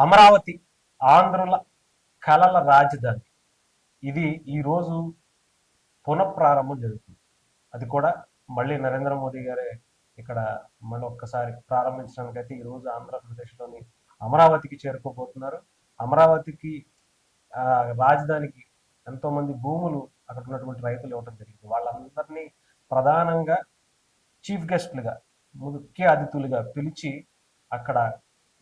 అమరావతి ఆంధ్రుల కలల రాజధాని. ఇది ఈరోజు పునఃప్రారంభం జరుగుతుంది. అది కూడా మళ్ళీ నరేంద్ర మోదీ గారే ఇక్కడ మళ్ళీ ఒక్కసారి ప్రారంభించడానికైతే ఈరోజు ఆంధ్రప్రదేశ్లోని అమరావతికి చేరుకోబోతున్నారు. అమరావతికి రాజధానికి ఎంతో మంది భూములు అక్కడ ఉన్నటువంటి రైతులు ఇవ్వడం జరిగింది. వాళ్ళందరినీ ప్రధానంగా చీఫ్ గెస్ట్లుగా, ముఖ్య అతిథులుగా పిలిచి అక్కడ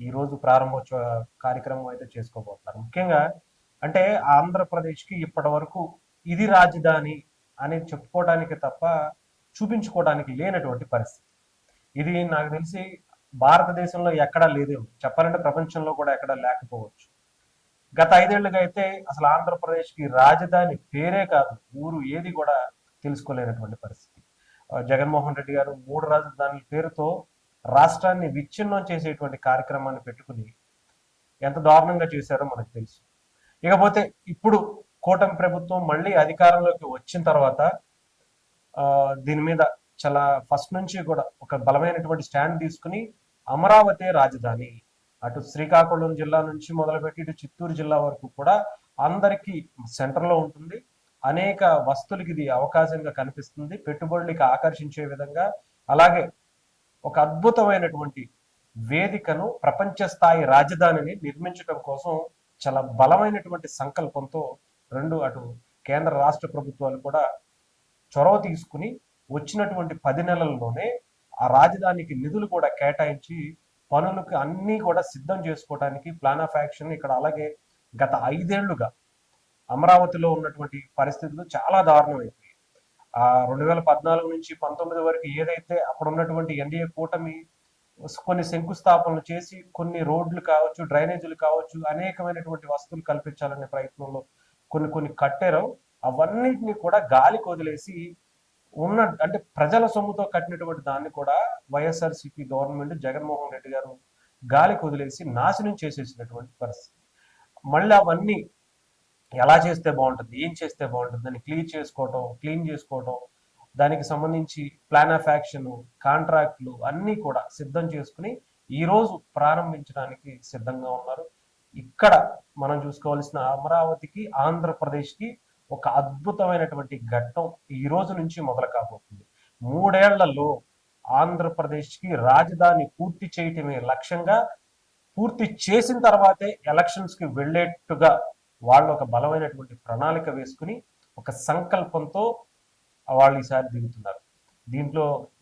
ఈరోజు ప్రారంభోత్సవ కార్యక్రమం అయితే చేసుకోబోతున్నారు. ముఖ్యంగా అంటే ఆంధ్రప్రదేశ్కి ఇప్పటి వరకు ఇది రాజధాని అనేది చెప్పుకోవడానికి తప్ప చూపించుకోవడానికి లేనటువంటి పరిస్థితి. ఇది నాకు తెలిసి భారతదేశంలో ఎక్కడా లేదేమో, చెప్పాలంటే ప్రపంచంలో కూడా ఎక్కడా లేకపోవచ్చు. గత 5 ఏళ్లుగా అయితే అసలు ఆంధ్రప్రదేశ్కి రాజధాని పేరే కాదు, ఊరు ఏది కూడా తెలుసుకోలేనటువంటి పరిస్థితి. జగన్మోహన్ రెడ్డి గారు 3 రాజధానుల పేరుతో రాష్ట్రాన్ని విచ్ఛిన్నం చేసేటువంటి కార్యక్రమాన్ని పెట్టుకుని ఎంత దారుణంగా చేశారో మనకు తెలుసు. ఇకపోతే ఇప్పుడు కూటమి ప్రభుత్వం మళ్ళీ అధికారంలోకి వచ్చిన తర్వాత దీని మీద చాలా ఫస్ట్ నుంచి కూడా ఒక బలమైనటువంటి స్టాండ్ తీసుకుని అమరావతి రాజధాని, అటు శ్రీకాకుళం జిల్లా నుంచి మొదలుపెట్టి ఇటు చిత్తూరు జిల్లా వరకు కూడా అందరికీ సెంటర్లో ఉంటుంది. అనేక వస్తువులకి ఇది అవకాశంగా కనిపిస్తుంది, పెట్టుబడులకి ఆకర్షించే విధంగా. అలాగే ఒక అద్భుతమైనటువంటి వేదికను, ప్రపంచ స్థాయి రాజధానిని నిర్మించడం కోసం చాలా బలమైనటువంటి సంకల్పంతో అటు కేంద్ర రాష్ట్ర ప్రభుత్వాలు కూడా చొరవ తీసుకుని వచ్చినటువంటి 10 నెలల్లోనే ఆ రాజధానికి నిధులు కూడా కేటాయించి పనులకు అన్నీ కూడా సిద్ధం చేసుకోవడానికి ప్లాన్ ఆఫ్ యాక్షన్ ఇక్కడ. అలాగే గత 5 ఏళ్లుగా అమరావతిలో ఉన్నటువంటి పరిస్థితులు చాలా దారుణమైపోయాయి. 2014 నుంచి 19 వరకు ఏదైతే అప్పుడు ఉన్నటువంటి ఎన్డీఏ కూటమి కొన్ని శంకుస్థాపనలు చేసి కొన్ని రోడ్లు కావచ్చు, డ్రైనేజీలు కావచ్చు, అనేకమైనటువంటి వస్తువులు కల్పించాలనే ప్రయత్నంలో కొన్ని కట్టారో అవన్నిటిని కూడా గాలికి వదిలేసి అంటే ప్రజల సొమ్ముతో కట్టినటువంటి దాన్ని కూడా వైఎస్ఆర్సీపీ గవర్నమెంట్, జగన్మోహన్ రెడ్డి గారు గాలికి వదిలేసి నాశనం చేసేసినటువంటి పరిస్థితి. మళ్ళీ అవన్నీ ఎలా చేస్తే బాగుంటుంది, ఏం చేస్తే బాగుంటుంది అని క్లీన్ చేసుకోవటం, దానికి సంబంధించి ప్లాన్ ఆఫ్ యాక్షన్, కాంట్రాక్ట్లు అన్నీ కూడా సిద్ధం చేసుకుని ఈరోజు ప్రారంభించడానికి సిద్ధంగా ఉన్నారు. ఇక్కడ మనం చూసుకోవాల్సిన అమరావతికి, ఆంధ్రప్రదేశ్కి ఒక అద్భుతమైనటువంటి ఘట్టం ఈ రోజు నుంచి మొదలు కాబోతుంది. 3 ఏళ్లలో ఆంధ్రప్రదేశ్కి రాజధాని పూర్తి చేయటమే లక్ష్యంగా, పూర్తి చేసిన తర్వాతే ఎలక్షన్స్కి వెళ్ళేట్టుగా వాళ్ళు ఒక బలమైనటువంటి ప్రణాళిక వేసుకుని ఒక సంకల్పంతో వాళ్ళు ఈసారి దిగుతున్నారు.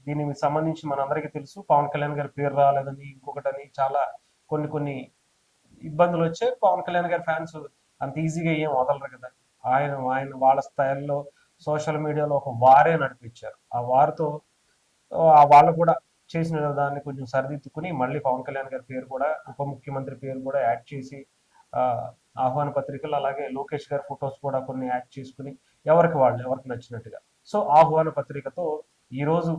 దీనికి సంబంధించి మనందరికీ తెలుసు, పవన్ కళ్యాణ్ గారి పేరు రాలేదని, ఇంకొకటని చాలా కొన్ని ఇబ్బందులు వచ్చాయి. పవన్ కళ్యాణ్ గారి ఫ్యాన్స్ అంత ఈజీగా ఏం వదలరు కదా. ఆయన వాళ్ళ స్థాయిలో సోషల్ మీడియాలో ఒక వారే నడిపించారు. ఆ వారితో వాళ్ళు కూడా చేసిన దాన్ని కొంచెం సరిదిద్దుకుని మళ్ళీ పవన్ కళ్యాణ్ గారి పేరు కూడా, ఉప ముఖ్యమంత్రి పేరు కూడా యాడ్ చేసి ఆహ్వాన పత్రికలు, అలాగే లోకేష్ గారి ఫొటోస్ కూడా కొన్ని యాడ్ చేసుకుని ఎవరికి నచ్చినట్టుగా. సో ఆహ్వాన పత్రికతో ఈరోజు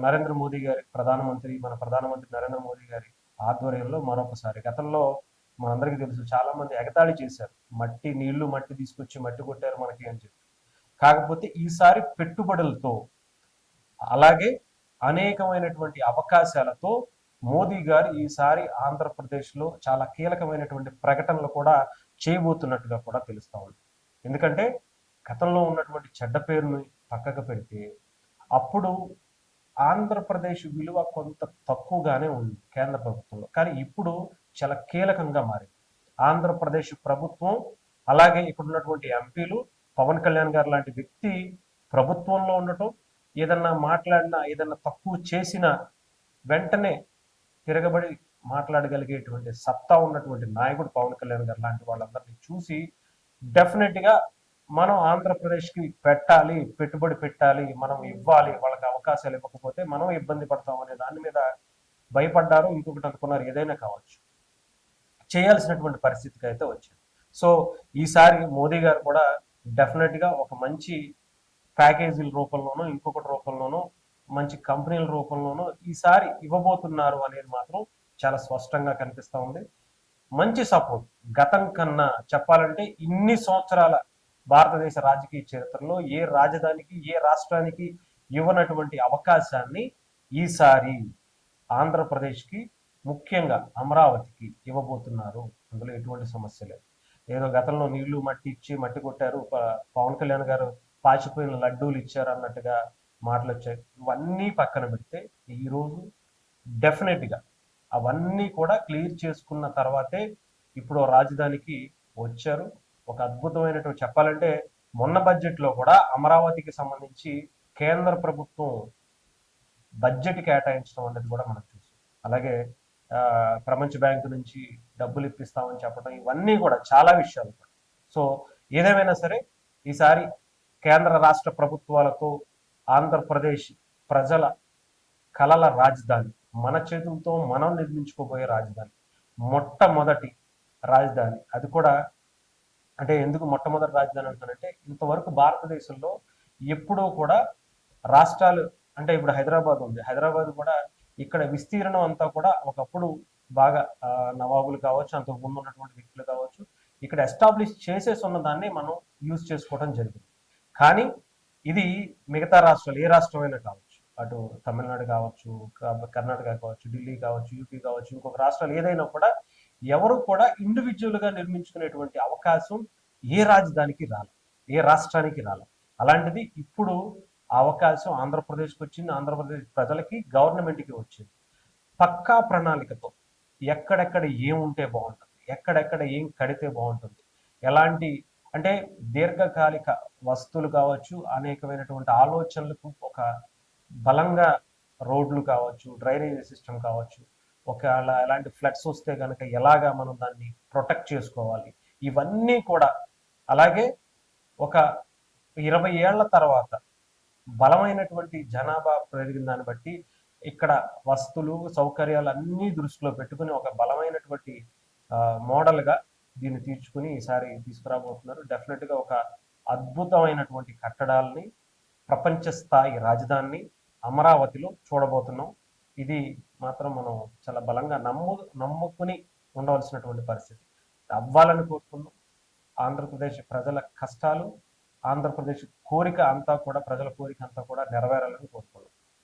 నరేంద్ర మోదీ గారి మన ప్రధానమంత్రి నరేంద్ర మోదీ గారి ఆధ్వర్యంలో మరొకసారి, గతంలో మనందరికీ తెలుసు చాలా మంది ఎగతాళి చేశారు, మట్టి తీసుకొచ్చి మట్టి కొట్టారు మనకి అని చెప్పి. కాకపోతే ఈసారి పెట్టుబడులతో, అలాగే అనేకమైనటువంటి అవకాశాలతో మోదీ గారు ఈసారి ఆంధ్రప్రదేశ్లో చాలా కీలకమైనటువంటి ప్రకటనలు కూడా చేయబోతున్నట్టుగా కూడా తెలుస్తా ఉంది. ఎందుకంటే గతంలో ఉన్నటువంటి చెడ్డ పేరుని పక్కకు పెడితే అప్పుడు ఆంధ్రప్రదేశ్ విలువ కొంత తక్కువగానే ఉంది కేంద్ర ప్రభుత్వంలో, కానీ ఇప్పుడు చాలా కీలకంగా మారింది. ఆంధ్రప్రదేశ్ ప్రభుత్వం, అలాగే ఇక్కడ ఉన్నటువంటి ఎంపీలు, పవన్ కళ్యాణ్ గారు లాంటి వ్యక్తి ప్రభుత్వంలో ఉండటం, ఏదన్నా మాట్లాడినా, ఏదన్నా తక్కువ చేసినా వెంటనే తిరగబడి మాట్లాడగలిగేటువంటి సత్తా ఉన్నటువంటి నాయకుడు పవన్ కళ్యాణ్ గారు లాంటి వాళ్ళందరినీ చూసి డెఫినెట్గా మనం ఆంధ్రప్రదేశ్కి పెట్టుబడి పెట్టాలి, మనం ఇవ్వాలి, వాళ్ళకి అవకాశాలు ఇవ్వకపోతే మనం ఇబ్బంది పడతాం అనే దాని మీద భయపడ్డారు. ఇంకొకటి అనుకున్నారు, ఏదైనా కావచ్చు, చేయాల్సినటువంటి పరిస్థితికి అయితే వచ్చింది. సో ఈసారి మోదీ గారు కూడా డెఫినెట్గా ఒక మంచి ప్యాకేజీల రూపంలోనూ, ఇంకొకటి రూపంలోనూ, మంచి కంపెనీల రూపంలోనూ ఈసారి ఇవ్వబోతున్నారు అనేది మాత్రం చాలా స్పష్టంగా కనిపిస్తూ ఉంది. మంచి సపోర్ట్, గతం కన్నా చెప్పాలంటే ఇన్ని సంవత్సరాల భారతదేశ రాజకీయ చరిత్రలో ఏ రాజధానికి, ఏ రాష్ట్రానికి ఇవ్వనటువంటి అవకాశాన్ని ఈసారి ఆంధ్రప్రదేశ్కి ముఖ్యంగా అమరావతికి ఇవ్వబోతున్నారు. అందులో ఎటువంటి సమస్య లేదు. ఏదో గతంలో నీళ్లు మట్టి ఇచ్చి మట్టి కొట్టారు, పవన్ కళ్యాణ్ గారు పాచిపోయిన లడ్డూలు ఇచ్చారు అన్నట్టుగా మాటలు వచ్చాయి. ఇవన్నీ పక్కన పెడితే ఈరోజు డెఫినెట్గా అవన్నీ కూడా క్లియర్ చేసుకున్న తర్వాతే ఇప్పుడు రాజధానికి వచ్చారు. ఒక అద్భుతమైనటువంటి చెప్పాలంటే మొన్న బడ్జెట్లో కూడా అమరావతికి సంబంధించి కేంద్ర ప్రభుత్వం బడ్జెట్ కేటాయించడం అనేది కూడా మనం చూసాం. అలాగే ప్రపంచ బ్యాంకు నుంచి డబ్బులు ఇప్పిస్తామని చెప్పడం, ఇవన్నీ కూడా చాలా విషయాలు. సో ఏదేమైనా సరే ఈసారి కేంద్ర రాష్ట్ర ప్రభుత్వాలతో ఆంధ్రప్రదేశ్ ప్రజల కలల రాజధాని, మన చేతులతో మనం నిర్మించుకోబోయే రాజధాని, మొట్టమొదటి రాజధాని. అది కూడా అంటే ఎందుకు మొట్టమొదటి రాజధాని అంటానంటే ఇంతవరకు భారతదేశంలో ఎప్పుడూ కూడా రాష్ట్రాలు అంటే ఇప్పుడు హైదరాబాద్ ఉంది, హైదరాబాద్ కూడా ఇక్కడ విస్తీర్ణం అంతా కూడా ఒకప్పుడు బాగా నవాబులు కావచ్చు, అంతకు ముందు ఉన్నటువంటి వ్యక్తులు కావచ్చు, ఇక్కడ ఎస్టాబ్లిష్ చేసేసి ఉన్న దాన్ని మనం యూజ్ చేసుకోవడం జరిగింది. కానీ ఇది మిగతా రాష్ట్రాలు ఏ రాష్ట్రమైనా కావచ్చు, అటు తమిళనాడు కావచ్చు, కర్ణాటక కావచ్చు, ఢిల్లీ కావచ్చు, యూపీ కావచ్చు, ఇంకొక రాష్ట్రాలు ఏదైనా కూడా ఎవరు కూడా ఇండివిజువల్గా నిర్మించుకునేటువంటి అవకాశం ఏ రాజధానికి రాలి, ఏ రాష్ట్రానికి రాలి. అలాంటిది ఇప్పుడు అవకాశం ఆంధ్రప్రదేశ్కి వచ్చింది, ఆంధ్రప్రదేశ్ ప్రజలకి, గవర్నమెంట్కి వచ్చింది. పక్కా ప్రణాళికతో ఎక్కడెక్కడ ఏముంటే బాగుంటుంది, ఎక్కడెక్కడ ఏం కడితే బాగుంటుంది, ఎలాంటి అంటే దీర్ఘకాలిక వస్తువులు కావచ్చు, అనేకమైనటువంటి ఆలోచనలకు ఒక బలంగా రోడ్లు కావచ్చు, డ్రైనేజ్ సిస్టమ్ కావచ్చు, ఒకవేళ ఎలాంటి ఫ్లడ్స్ వస్తే కనుక ఎలాగా మనం దాన్ని ప్రొటెక్ట్ చేసుకోవాలి, ఇవన్నీ కూడా. అలాగే ఒక 20 ఏళ్ల తర్వాత బలమైనటువంటి జనాభా పెరిగిన దాన్ని బట్టి ఇక్కడ వస్తువులు సౌకర్యాలు అన్నీ దృష్టిలో పెట్టుకుని ఒక బలమైనటువంటి మోడల్గా దీన్ని తీర్చుకుని ఈసారి తీసుకురాబోతున్నారు. డెఫినెట్గా ఒక అద్భుతమైనటువంటి కట్టడాలని, ప్రపంచ స్థాయి రాజధానిని అమరావతిలో చూడబోతున్నాం. ఇది మాత్రం మనం చాలా బలంగా నమ్ముకుని ఉండవలసినటువంటి పరిస్థితి. అవ్వాలని కోరుకుందాం. ఆంధ్రప్రదేశ్ ప్రజల కష్టాలు, ఆంధ్రప్రదేశ్ కోరిక అంతా కూడా, ప్రజల కోరిక అంతా కూడా నెరవేరాలని కోరుకుందాం.